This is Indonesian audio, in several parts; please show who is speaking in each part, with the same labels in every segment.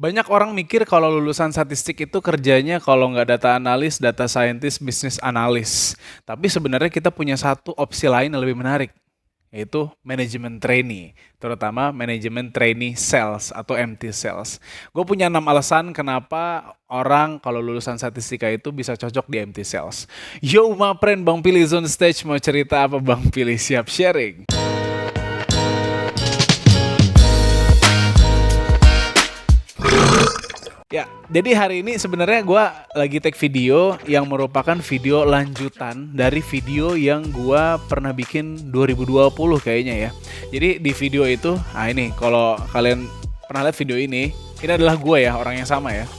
Speaker 1: Banyak orang mikir kalau lulusan statistik itu kerjanya kalau nggak data analis, data scientist, business analis. Tapi sebenarnya kita punya satu opsi lain yang lebih menarik, yaitu manajemen trainee, terutama manajemen trainee sales atau MT sales. Gue punya 6 alasan kenapa orang kalau lulusan statistika itu bisa cocok di MT sales. Yo, my friend, Bang Pilih on stage, mau cerita apa Bang Pilih? Siap sharing. Ya, jadi hari ini sebenarnya gue lagi take video yang merupakan video lanjutan dari video yang gue pernah bikin 2020 kayaknya ya. Jadi di video itu, ini kalau kalian pernah lihat video ini adalah gue ya, orang yang sama ya.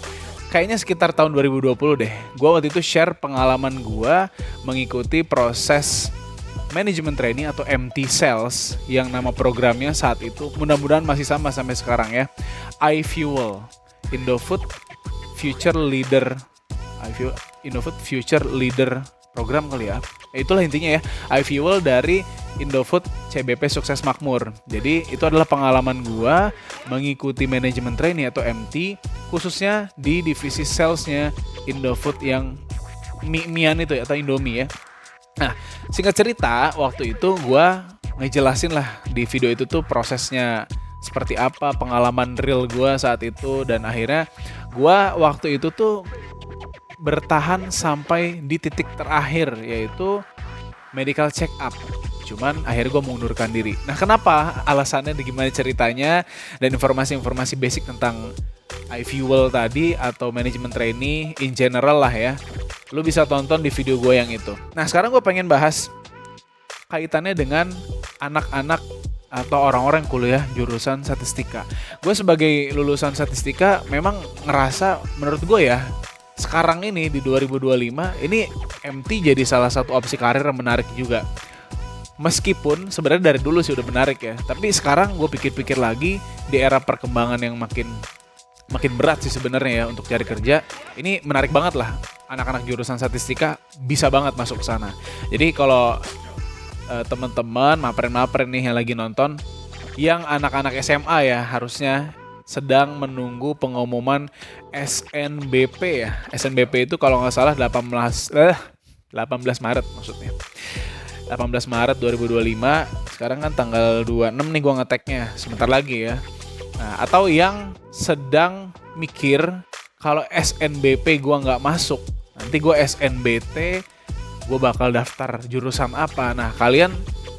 Speaker 1: Kayaknya sekitar tahun 2020 deh. Gue waktu itu share pengalaman gue mengikuti proses Management Trainee atau MT Sales yang nama programnya saat itu mudah-mudahan masih sama sampai sekarang ya. iFuel. Indofood Future Leader program kali ya. Itulah intinya ya. iFuel dari Indofood CBP Sukses Makmur. Jadi itu adalah pengalaman gua mengikuti manajemen trainee atau MT khususnya di divisi salesnya Indofood yang mie-mian itu ya, atau Indomie ya. Nah, singkat cerita waktu itu gua ngejelasin lah di video itu tuh prosesnya seperti apa, pengalaman real gue saat itu, dan akhirnya gue waktu itu tuh bertahan sampai di titik terakhir, yaitu medical check up. Cuman akhirnya gue mengundurkan diri. Nah, kenapa? Alasannya gimana ceritanya, dan informasi-informasi basic tentang iFuel tadi atau manajemen trainee in general lah ya, lu bisa tonton di video gue yang itu. Nah, sekarang gue pengen bahas kaitannya dengan anak-anak atau orang-orang kuliah jurusan statistika. Gue sebagai lulusan statistika memang ngerasa, menurut gue ya, sekarang ini di 2025 ini MT jadi salah satu opsi karir yang menarik juga. Meskipun sebenarnya dari dulu sih udah menarik ya, tapi sekarang gue pikir-pikir lagi di era perkembangan yang makin berat sih sebenarnya ya untuk cari kerja. Ini menarik banget lah, anak-anak jurusan statistika bisa banget masuk ke sana. Jadi kalau teman-teman mapren nih yang lagi nonton, yang anak-anak SMA ya, harusnya sedang menunggu pengumuman SNBP ya. SNBP itu kalau nggak salah 18 Maret maksudnya. 18 Maret 2025. Sekarang kan tanggal 26 nih gua ngeteknya, sebentar lagi ya. Nah, atau yang sedang mikir kalau SNBP gua nggak masuk, nanti gua SNBT, gue bakal daftar jurusan apa. Nah, kalian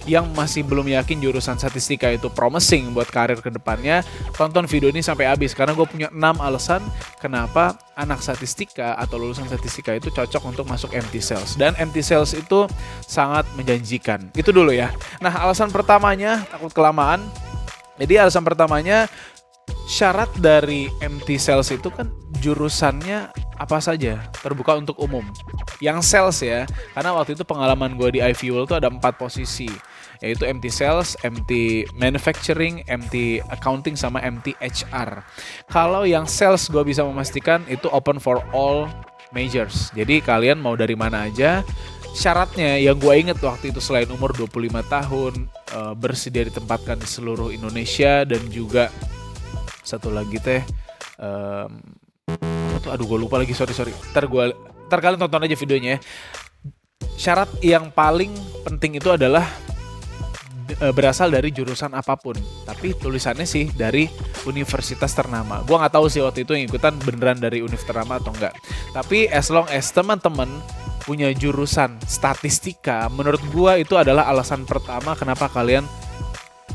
Speaker 1: yang masih belum yakin jurusan statistika itu promising buat karir kedepannya, tonton video ini sampai habis, karena gue punya 6 alasan kenapa anak statistika atau lulusan statistika itu cocok untuk masuk MT Sales. Dan MT Sales itu sangat menjanjikan. Itu dulu ya. Nah, alasan pertamanya, takut kelamaan. Jadi alasan pertamanya, syarat dari MT Sales itu kan jurusannya apa saja, terbuka untuk umum. Yang sales ya, karena waktu itu pengalaman gue di iFuel tuh ada 4 posisi, yaitu MT Sales, MT Manufacturing, MT Accounting, sama MT HR. Kalau yang sales gue bisa memastikan itu open for all majors. Jadi kalian mau dari mana aja. Syaratnya yang gue inget waktu itu selain umur 25 tahun, bersedia ditempatkan di seluruh Indonesia, dan juga satu lagi aduh gue lupa lagi, sorry. Ntar kalian tonton aja videonya ya. Syarat yang paling penting itu adalah berasal dari jurusan apapun, tapi tulisannya sih dari universitas ternama. Gue nggak tahu sih waktu itu yang ikutan beneran dari univ ternama atau enggak. Tapi as long as teman-teman punya jurusan statistika, menurut gue itu adalah alasan pertama kenapa kalian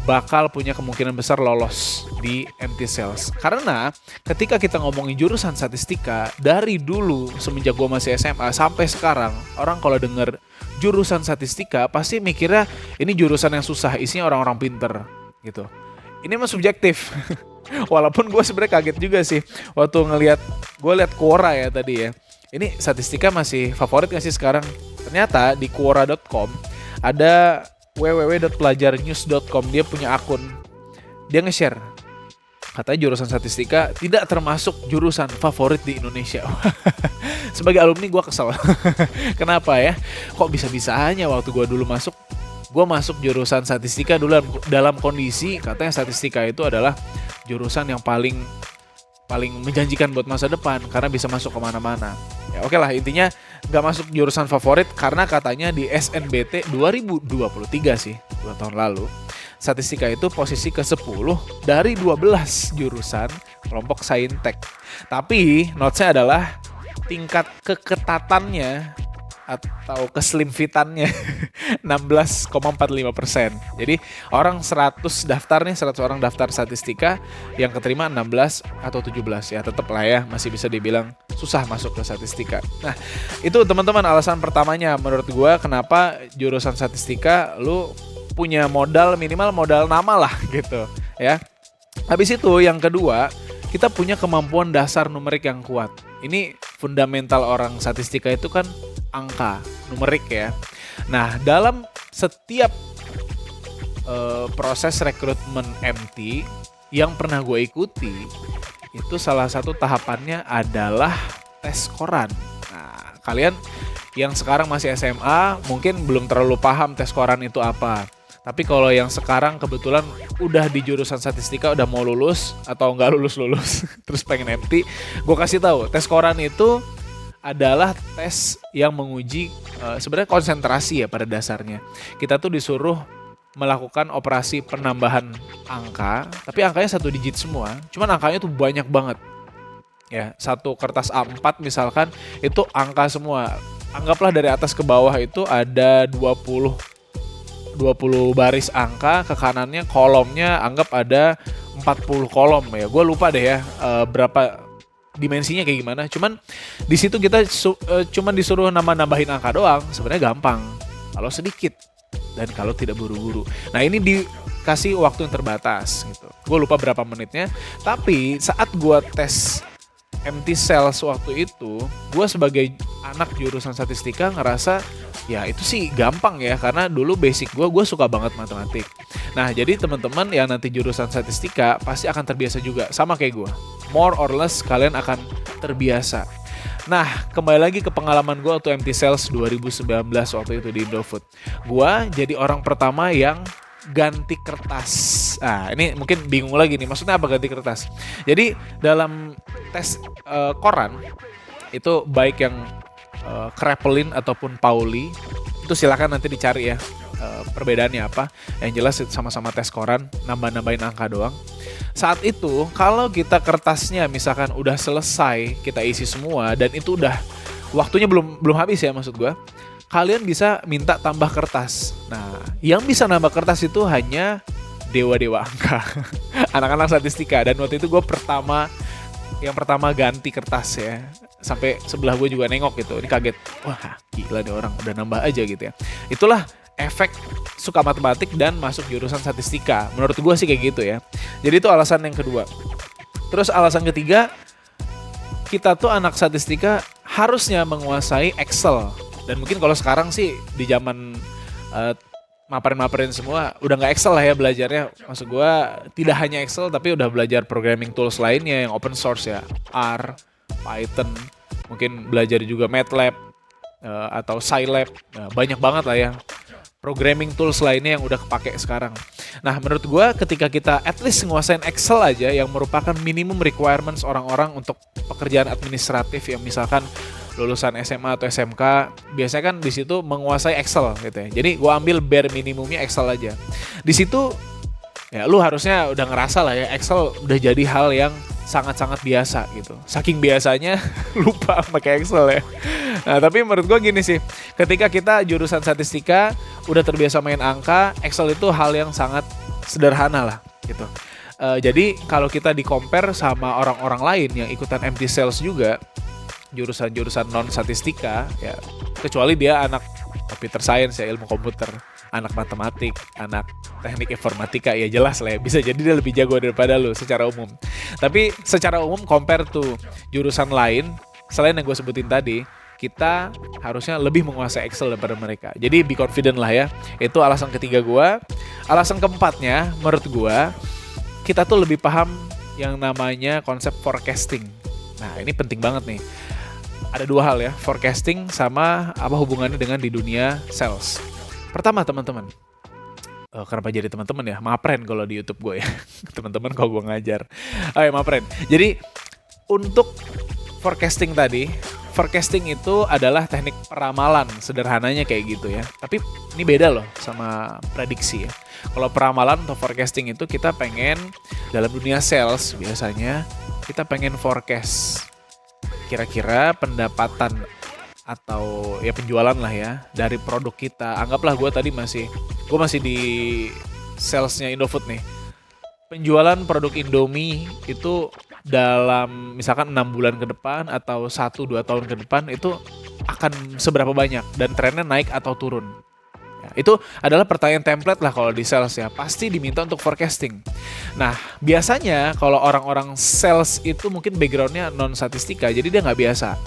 Speaker 1: bakal punya kemungkinan besar lolos di MT Sales. Karena ketika kita ngomongin jurusan statistika, dari dulu semenjak gue masih SMA sampai sekarang, orang kalau denger jurusan statistika pasti mikirnya ini jurusan yang susah, isinya orang-orang pinter gitu. Ini mah subjektif. Walaupun gue sebenarnya kaget juga sih waktu gue lihat Quora ya tadi ya. Ini statistika masih favorit gak sih sekarang? Ternyata di Quora.com ada www.pelajarnews.com, dia punya akun, dia nge-share katanya jurusan statistika tidak termasuk jurusan favorit di Indonesia. Sebagai alumni gue kesel. Kenapa ya? Kok bisa-bisanya waktu gue dulu masuk jurusan statistika dulu dalam kondisi katanya statistika itu adalah jurusan yang paling paling menjanjikan buat masa depan karena bisa masuk kemana-mana. Ya oke lah, intinya nggak masuk jurusan favorit karena katanya di SNBT 2023 sih, 2 tahun lalu, statistika itu posisi ke-10 dari 12 jurusan kelompok Saintek. Tapi notesnya adalah tingkat keketatannya atau keslim fitannya 16,45%. Jadi orang 100 daftar nih, 100 orang daftar statistika, yang keterima 16 atau 17 ya, tetap lah ya masih bisa dibilang susah masuk ke statistika. Nah, itu teman-teman alasan pertamanya menurut gua kenapa jurusan statistika lu punya modal, minimal modal nama lah gitu ya. Habis itu yang kedua, kita punya kemampuan dasar numerik yang kuat. Ini fundamental orang statistika itu kan angka, numerik ya. Nah, dalam setiap proses rekrutmen MT yang pernah gue ikuti, itu salah satu tahapannya adalah tes koran. Nah, kalian yang sekarang masih SMA mungkin belum terlalu paham tes koran itu apa. Tapi kalau yang sekarang kebetulan udah di jurusan statistika, udah mau lulus atau nggak lulus terus pengen MT, gue kasih tahu tes koran itu adalah tes yang menguji sebenarnya konsentrasi ya pada dasarnya. Kita tuh disuruh melakukan operasi penambahan angka, tapi angkanya 1 digit semua. Cuman angkanya tuh banyak banget. Ya, satu kertas A4 misalkan itu angka semua. Anggaplah dari atas ke bawah itu ada 20 baris angka, ke kanannya kolomnya anggap ada 40 kolom ya. Gue lupa deh ya berapa dimensinya kayak gimana. Cuman di situ kita cuman disuruh nambahin angka doang. Sebenarnya gampang kalau sedikit dan kalau tidak buru-buru. Nah, ini dikasih waktu yang terbatas gitu. Gue lupa berapa menitnya. Tapi saat gue tes MT Sales waktu itu, gue sebagai anak jurusan statistika ngerasa ya itu sih gampang ya, karena dulu basic gue suka banget matematik. Nah, jadi teman-teman yang nanti jurusan statistika pasti akan terbiasa juga sama kayak gue. More or less kalian akan terbiasa. Nah, kembali lagi ke pengalaman gue waktu MT Sales 2019 waktu itu di Indofood. Gue jadi orang pertama yang ganti kertas. Nah, ini mungkin bingung lagi nih, maksudnya apa ganti kertas? Jadi dalam tes koran itu baik yang Kraepelin ataupun Pauli, itu silakan nanti dicari ya perbedaannya apa. Yang jelas sama-sama tes koran, nambahin angka doang. Saat itu kalau kita kertasnya misalkan udah selesai kita isi semua dan itu udah waktunya belum habis ya, maksud gue, kalian bisa minta tambah kertas. Nah, yang bisa nambah kertas itu hanya dewa-dewa angka, anak-anak statistika. Dan waktu itu gue yang pertama ganti kertas ya. Sampai sebelah gue juga nengok gitu, ini kaget. Wah, gila nih orang udah nambah aja gitu ya. Itulah efek suka matematik dan masuk jurusan statistika. Menurut gue sih kayak gitu ya. Jadi itu alasan yang kedua. Terus alasan ketiga, kita tuh anak statistika harusnya menguasai Excel. Dan mungkin kalau sekarang sih di zaman maparin semua udah nggak Excel lah ya belajarnya. Maksud gue tidak hanya Excel tapi udah belajar programming tools lainnya yang open source ya, R, Python, mungkin belajar juga MATLAB atau Scilab. Nah, banyak banget lah ya programming tools lainnya yang udah kepake sekarang. Nah, menurut gue ketika kita at least nguasain Excel aja yang merupakan minimum requirements orang-orang untuk pekerjaan administratif yang misalkan lulusan SMA atau SMK, biasanya kan di situ menguasai Excel gitu ya. Jadi gue ambil bare minimumnya Excel aja. Di situ ya lu harusnya udah ngerasa lah ya Excel udah jadi hal yang sangat-sangat biasa gitu. Saking biasanya lupa pakai Excel ya. Nah, tapi menurut gue gini sih, ketika kita jurusan statistika udah terbiasa main angka, Excel itu hal yang sangat sederhana lah gitu. Jadi kalau kita di-compare sama orang-orang lain yang ikutan MT Sales juga, jurusan-jurusan non-statistika ya, kecuali dia anak computer science ya, ilmu komputer, anak matematik, anak teknik informatika, ya jelas lah ya, bisa jadi dia lebih jago daripada lu secara umum. Tapi secara umum compare tuh jurusan lain, selain yang gue sebutin tadi, kita harusnya lebih menguasai Excel daripada mereka. Jadi be confident lah ya. Itu alasan ketiga gue. Alasan keempatnya, menurut gue, kita tuh lebih paham yang namanya konsep forecasting. Nah, ini penting banget nih. Ada dua hal ya, forecasting sama apa hubungannya dengan di dunia sales. Pertama, teman-teman. Kenapa jadi teman-teman ya? Mapren kalau di YouTube gue ya. Teman-teman kalau gue ngajar. Mapren. Jadi Untuk forecasting itu adalah teknik peramalan, sederhananya kayak gitu ya. Tapi ini beda loh sama prediksi ya. Kalau peramalan atau forecasting itu kita pengen dalam dunia sales biasanya kita pengen forecast kira-kira pendapatan atau ya penjualan lah ya dari produk kita. Anggaplah gue masih di salesnya Indofood nih. Penjualan produk Indomie itu dalam misalkan 6 bulan ke depan atau 1-2 tahun ke depan itu akan seberapa banyak dan trennya naik atau turun. Ya, itu adalah pertanyaan template lah kalau di sales ya. Pasti diminta untuk forecasting. Nah, biasanya kalau orang-orang sales itu mungkin backgroundnya non-statistika, jadi dia nggak biasa.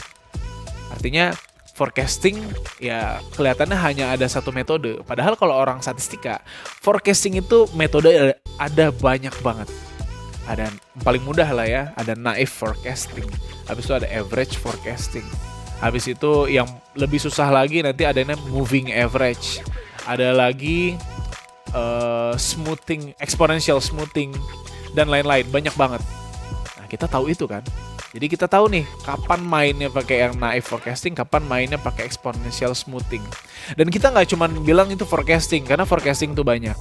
Speaker 1: Artinya forecasting ya kelihatannya hanya ada satu metode. Padahal kalau orang statistika, forecasting itu metode ada banyak banget. Ada yang paling mudah lah ya, ada naive forecasting. Habis itu ada average forecasting. Habis itu yang lebih susah lagi nanti ada yang moving average. Ada lagi smoothing, exponential smoothing dan lain-lain, banyak banget. Nah, kita tahu itu kan. Jadi kita tahu nih kapan mainnya pakai yang naive forecasting, kapan mainnya pakai exponential smoothing. Dan kita nggak cuma bilang itu forecasting, karena forecasting itu banyak.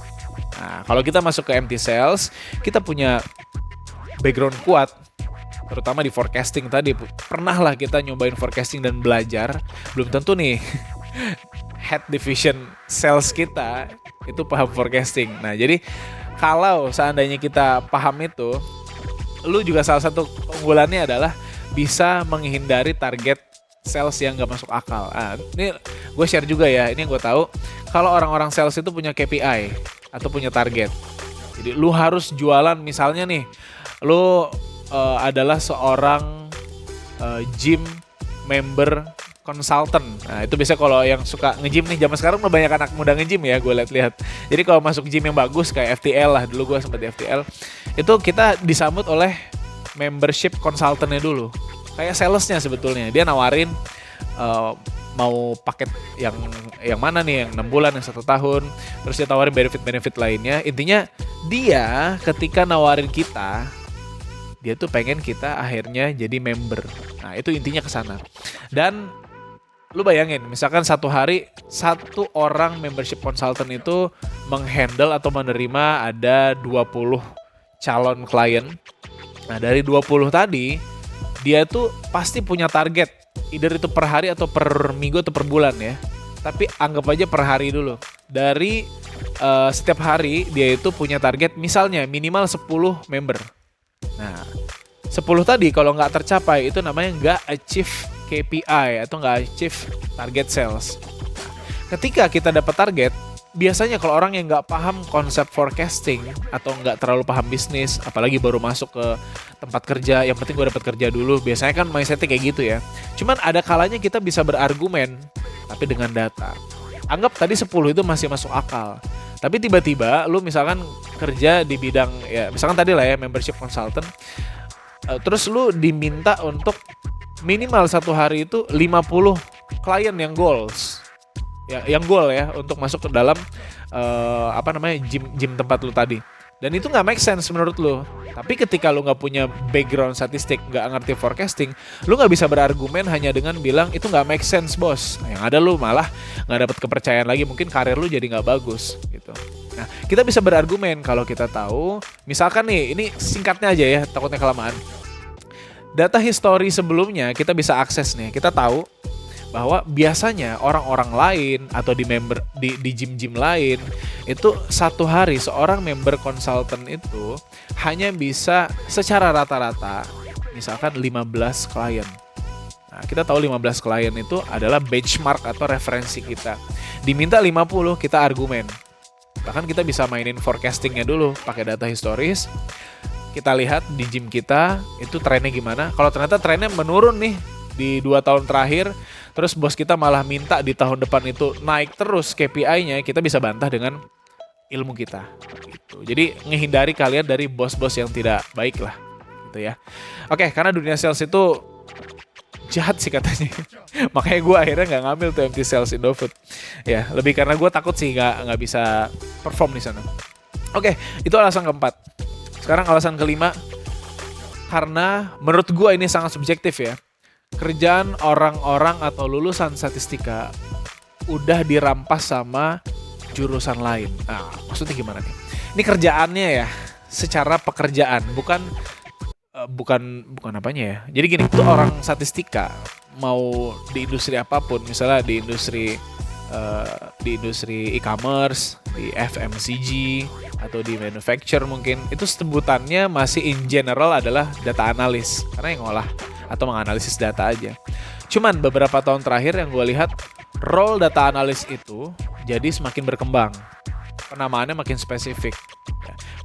Speaker 1: Nah, kalau kita masuk ke MT Sales, kita punya background kuat, terutama di forecasting tadi. Pernah lah kita nyobain forecasting dan belajar. Belum tentu nih head division sales kita itu paham forecasting. Nah, jadi kalau seandainya kita paham itu, lu juga salah satu keunggulannya adalah bisa menghindari target sales yang gak masuk akal. Nah, ini gue share juga ya, ini yang gue tahu. Kalau orang-orang sales itu punya KPI atau punya target. Jadi lu harus jualan, misalnya nih, lu adalah seorang gym member consultant. Nah, itu biasanya kalau yang suka nge-gym nih, zaman sekarang udah banyak anak muda nge-gym ya, gue lihat-lihat. Jadi kalau masuk gym yang bagus kayak FTL lah, dulu gue sempat di FTL, itu kita disambut oleh membership consultantnya dulu. Kayak salesnya sebetulnya, dia nawarin mau paket yang mana nih, yang 6 bulan, yang 1 tahun, terus dia tawarin benefit-benefit lainnya. Intinya dia ketika nawarin kita, dia tuh pengen kita akhirnya jadi member. Nah, itu intinya ke sana. Dan lu bayangin, misalkan satu hari satu orang membership consultant itu menghandle atau menerima ada 20 calon klien. Nah, dari 20 tadi dia tuh pasti punya target, either itu per hari atau per minggu atau per bulan ya. Tapi anggap aja per hari dulu. Dari setiap hari dia itu punya target misalnya minimal 10 member. Nah, 10 tadi kalau nggak tercapai itu namanya nggak achieve KPI atau nggak achieve target sales. Nah, ketika kita dapat target, biasanya kalau orang yang nggak paham konsep forecasting atau nggak terlalu paham bisnis, apalagi baru masuk ke tempat kerja, yang penting gue dapat kerja dulu, biasanya kan mindsetnya kayak gitu ya. Cuman ada kalanya kita bisa berargumen, tapi dengan data. Anggap tadi 10 itu masih masuk akal. Tapi tiba-tiba lu misalkan kerja di bidang, ya misalkan tadi lah ya membership consultant, terus lu diminta untuk minimal satu hari itu 50 klien yang goals. Ya, yang goal ya untuk masuk ke dalam gym tempat lu tadi. Dan itu nggak make sense menurut lu. Tapi ketika lu nggak punya background statistik, nggak ngerti forecasting, lu nggak bisa berargumen hanya dengan bilang itu nggak make sense bos. Nah, yang ada lu malah nggak dapat kepercayaan lagi, mungkin karir lu jadi nggak bagus gitu. Nah, kita bisa berargumen kalau kita tahu, misalkan nih, ini singkatnya aja ya, takutnya kelamaan. Data history sebelumnya kita bisa akses nih, kita tahu bahwa biasanya orang-orang lain atau di gym-gym lain itu satu hari seorang member consultant itu hanya bisa secara rata-rata misalkan 15 klien. Nah, kita tahu 15 klien itu adalah benchmark atau referensi kita. Diminta 50, kita argumen. Bahkan kita bisa mainin forecastingnya dulu pakai data historis. Kita lihat di gym kita itu trennya gimana. Kalau ternyata trennya menurun nih di 2 tahun terakhir, terus bos kita malah minta di tahun depan itu naik terus KPI-nya, kita bisa bantah dengan ilmu kita gitu. Jadi ngehindari kalian dari bos-bos yang tidak baik lah gitu ya. Oke, karena dunia sales itu jahat sih katanya. Makanya gue akhirnya nggak ngambil tuh MT Sales Indofood. Ya, lebih karena gue takut sih nggak bisa perform di sana. Oke, itu alasan keempat. Sekarang alasan kelima, Karena menurut gue ini sangat subjektif ya. Kerjaan orang-orang atau lulusan statistika udah dirampas sama jurusan lain. Nah, maksudnya gimana nih? Ini kerjaannya ya, secara pekerjaan, bukan apanya ya. Jadi gini, tuh orang statistika mau di industri apapun, misalnya di industri e-commerce, di FMCG atau di manufacture mungkin, itu sebutannya masih in general adalah data analis karena yang ngolah atau menganalisis data aja. Cuman beberapa tahun terakhir yang gue lihat role data analis itu jadi semakin berkembang, penamaannya makin spesifik.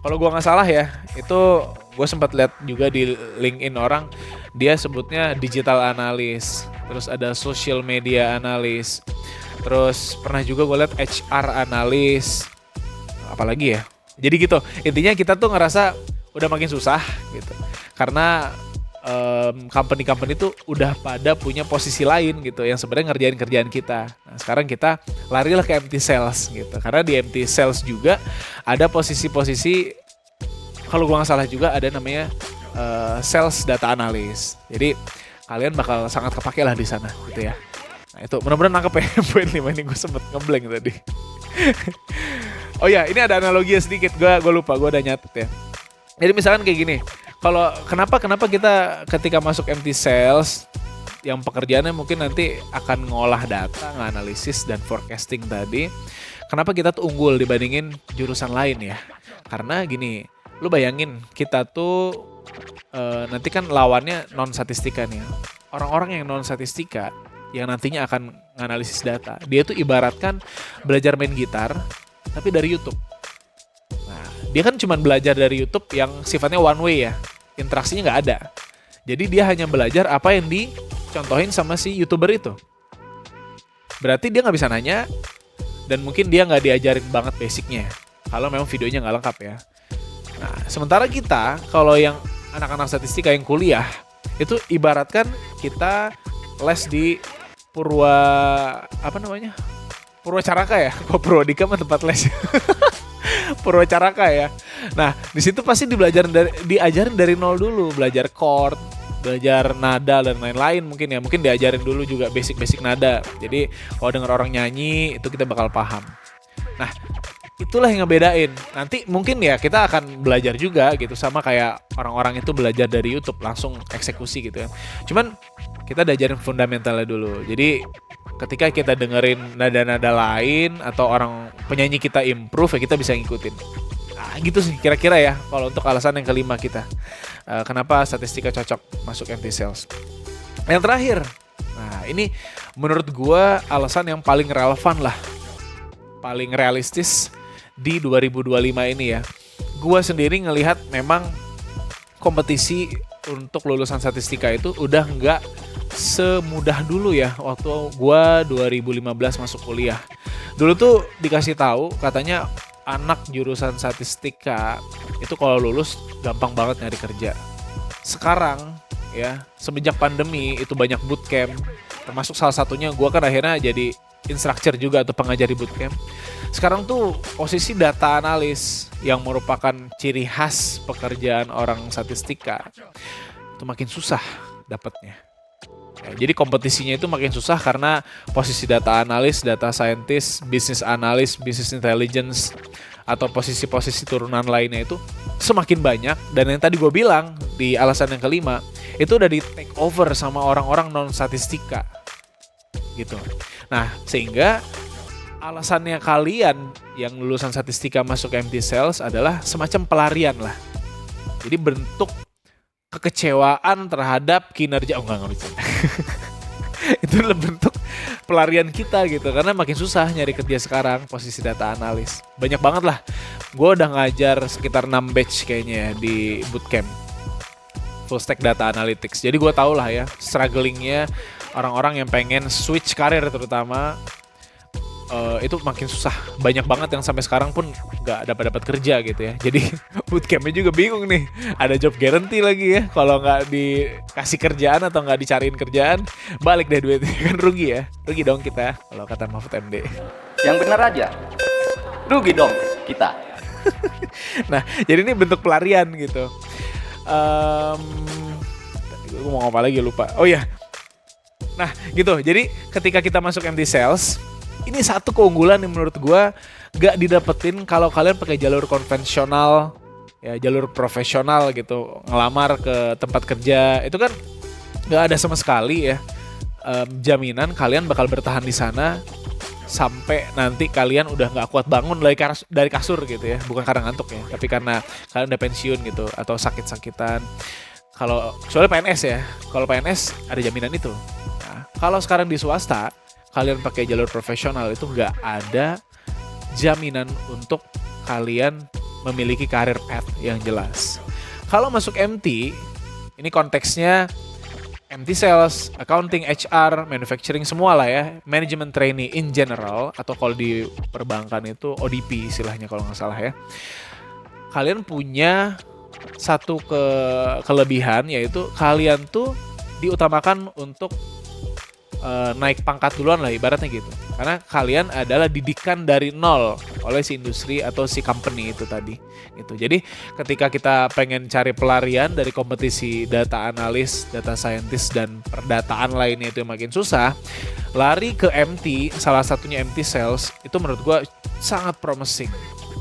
Speaker 1: Kalau gue nggak salah ya, itu gue sempat lihat juga di LinkedIn orang, dia sebutnya digital analis, terus ada social media analis, terus pernah juga gue lihat HR analis, apalagi ya. Jadi gitu, intinya kita tuh ngerasa udah makin susah gitu, karena company-company tuh udah pada punya posisi lain gitu yang sebenarnya ngerjain kerjaan kita. Nah, sekarang kita larilah ke empty sales gitu. Karena di empty sales juga ada posisi-posisi, kalau gua nggak salah juga ada namanya sales data analyst. Jadi kalian bakal sangat kepake lah di sana gitu ya. Nah, itu mudah-mudahan nangkep ya poin 5 ini, gue sempet ngeblank tadi. Oh ya, ini ada analogi sedikit, gue lupa, gue udah nyatet ya. Jadi misalkan kayak gini, kalau kenapa kita ketika masuk empty sales yang pekerjaannya mungkin nanti akan ngolah data, nganalisis dan forecasting tadi, kenapa kita tuh unggul dibandingin jurusan lain ya? Karena gini, lu bayangin kita tuh nanti kan lawannya non statistika nih. Orang-orang yang non statistika yang nantinya akan nganalisis data, dia tuh ibaratkan belajar main gitar tapi dari YouTube. Dia kan cuma belajar dari YouTube yang sifatnya one way ya, interaksinya nggak ada. Jadi dia hanya belajar apa yang dicontohin sama si YouTuber itu. Berarti dia nggak bisa nanya, dan mungkin dia nggak diajarin banget basicnya, kalau memang videonya nggak lengkap ya. Nah, sementara kita, kalau yang anak-anak statistika yang kuliah, itu ibaratkan kita les di Purwacaraka ya, kok Purwadika mah tempat les. Purwacaraka ya. Nah, di situ pasti diajarin dari nol dulu, belajar chord, belajar nada dan lain-lain mungkin ya. Mungkin diajarin dulu juga basic-basic nada. Jadi kalau denger orang nyanyi itu kita bakal paham. Nah, itulah yang ngebedain. Nanti mungkin ya kita akan belajar juga gitu, sama kayak orang-orang itu belajar dari YouTube langsung eksekusi gitu ya. Cuman kita diajarin fundamentalnya dulu. Jadi ketika kita dengerin nada-nada lain atau orang penyanyi kita improve ya kita bisa ngikutin. Nah, gitu sih kira-kira ya kalau untuk alasan yang kelima kita. Kenapa statistika cocok masuk empty sales. Yang terakhir. Nah, ini menurut gua alasan yang paling relevan lah. Paling realistis di 2025 ini ya. Gua sendiri ngelihat memang kompetisi untuk lulusan statistika itu udah nggak semudah dulu ya waktu gua 2015 masuk kuliah. Dulu tuh dikasih tahu katanya anak jurusan statistika itu kalau lulus gampang banget nyari kerja. Sekarang ya, semenjak pandemi itu banyak bootcamp, termasuk salah satunya gua kan akhirnya jadi instructor juga atau pengajar di bootcamp. Sekarang tuh posisi data analis yang merupakan ciri khas pekerjaan orang statistika itu makin susah dapatnya. Ya, jadi kompetisinya itu makin susah karena posisi data analis, data scientist, business analyst, business intelligence, atau posisi-posisi turunan lainnya itu semakin banyak. Dan yang tadi gue bilang di alasan yang kelima, itu udah di take over sama orang-orang non-statistika gitu. Nah, sehingga alasannya kalian yang lulusan statistika masuk empty sales adalah semacam pelarian lah. Jadi bentuk kekecewaan terhadap kinerja, enggak bisa. Itu adalah bentuk pelarian kita gitu, karena makin susah nyari kerja sekarang posisi data analis. Banyak banget lah. Gue udah ngajar sekitar 6 batch kayaknya ya di bootcamp full stack data analytics. Jadi gue tau lah ya strugglingnya orang-orang yang pengen switch karir terutama. Itu makin susah. Banyak banget yang sampai sekarang pun gak dapat kerja gitu ya. Jadi bootcampnya juga bingung nih. Ada job guarantee lagi ya. Kalau gak dikasih kerjaan atau gak dicariin kerjaan, balik deh duitnya. Kan rugi ya. Rugi dong kita kalau kata Mahfud MD.
Speaker 2: Yang benar aja. Rugi dong kita.
Speaker 1: Nah, jadi ini bentuk pelarian gitu. Gue mau ngomong apa lagi lupa. Oh iya. Nah gitu, jadi ketika kita masuk MT Sales, ini satu keunggulan yang menurut gue gak didapetin kalau kalian pakai jalur konvensional, ya jalur profesional gitu, ngelamar ke tempat kerja. Itu kan gak ada sama sekali ya jaminan kalian bakal bertahan di sana sampai nanti kalian udah gak kuat bangun dari kasur gitu ya. Bukan karena ngantuk ya, tapi karena kalian udah pensiun gitu atau sakit-sakitan. Kalau soalnya PNS ya, kalau PNS ada jaminan itu. Nah, kalau sekarang di swasta, kalian pakai jalur profesional itu nggak ada jaminan untuk kalian memiliki karir path yang jelas. Kalau masuk MT, ini konteksnya MT Sales, Accounting, HR, Manufacturing semua lah ya, Management Trainee in general, atau kalau di perbankan itu ODP istilahnya kalau nggak salah ya. Kalian punya satu kelebihan, yaitu kalian tuh diutamakan untuk naik pangkat duluan lah ibaratnya gitu. Karena kalian adalah didikan dari nol oleh si industri atau si company itu tadi gitu. Jadi ketika kita pengen cari pelarian dari kompetisi data analis, data scientist dan perdataan lainnya itu yang makin susah, lari ke MT, salah satunya MT Sales, itu menurut gua sangat promising.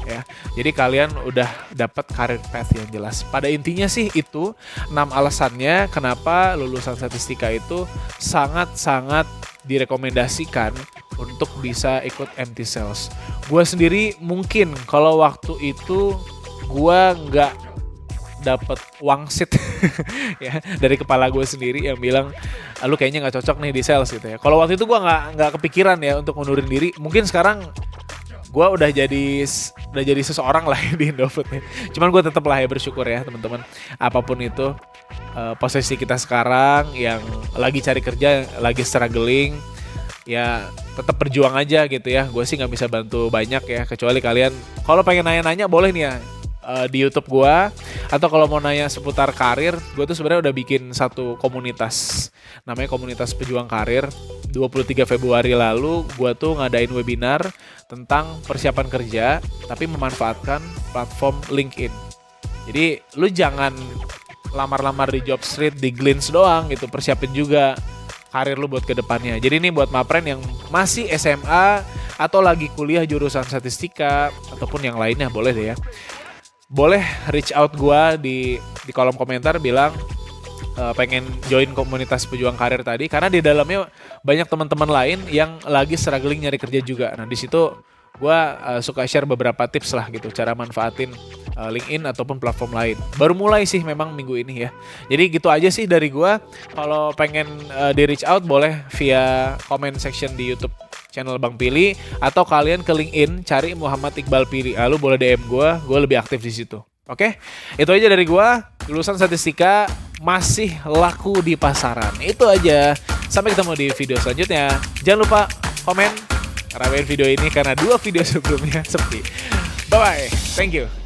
Speaker 1: Ya, jadi kalian udah dapat karir path yang jelas. Pada intinya sih itu 6 alasannya kenapa lulusan statistika itu sangat-sangat direkomendasikan untuk bisa ikut MT Sales. Gue sendiri mungkin kalau waktu itu gue nggak dapat wangsit ya dari kepala gue sendiri yang bilang lu kayaknya nggak cocok nih di sales gitu ya. Kalau waktu itu gue nggak kepikiran ya untuk ngundurin diri. Mungkin sekarang gue udah jadi seseorang lah ya di Indofood nih. Cuman gue tetap lah ya bersyukur ya teman-teman. Apapun itu posisi kita sekarang yang lagi cari kerja, lagi struggling, ya tetap berjuang aja gitu ya. Gue sih nggak bisa bantu banyak ya, kecuali kalian kalau pengen nanya-nanya boleh nih ya di YouTube gue, atau kalau mau nanya seputar karir, gue tuh sebenarnya udah bikin satu komunitas, namanya Komunitas Pejuang Karir. 23 Februari lalu gue tuh ngadain webinar tentang persiapan kerja tapi memanfaatkan platform LinkedIn. Jadi lu jangan lamar-lamar di Jobstreet, di Glints doang gitu, persiapin juga karir lu buat kedepannya. Jadi ini buat mapren yang masih SMA atau lagi kuliah jurusan statistika ataupun yang lainnya, boleh deh ya. Boleh reach out gua di kolom komentar bilang pengen join komunitas pejuang karir tadi, karena di dalamnya banyak teman-teman lain yang lagi struggling nyari kerja juga. Nah di situ gue suka share beberapa tips lah gitu, cara manfaatin LinkedIn ataupun platform lain. Baru mulai sih memang minggu ini ya. Jadi gitu aja sih dari gue. Kalau pengen di reach out boleh via comment section di YouTube channel Bang Pili, atau kalian ke LinkedIn cari Muhammad Iqbal Pili. Lalu boleh DM gue lebih aktif di situ. Oke, itu aja dari gue. Lulusan statistika masih laku di pasaran. Itu aja. Sampai ketemu di video selanjutnya. Jangan lupa komen, ramein video ini karena 2 video sebelumnya sepi. Bye bye. Thank you.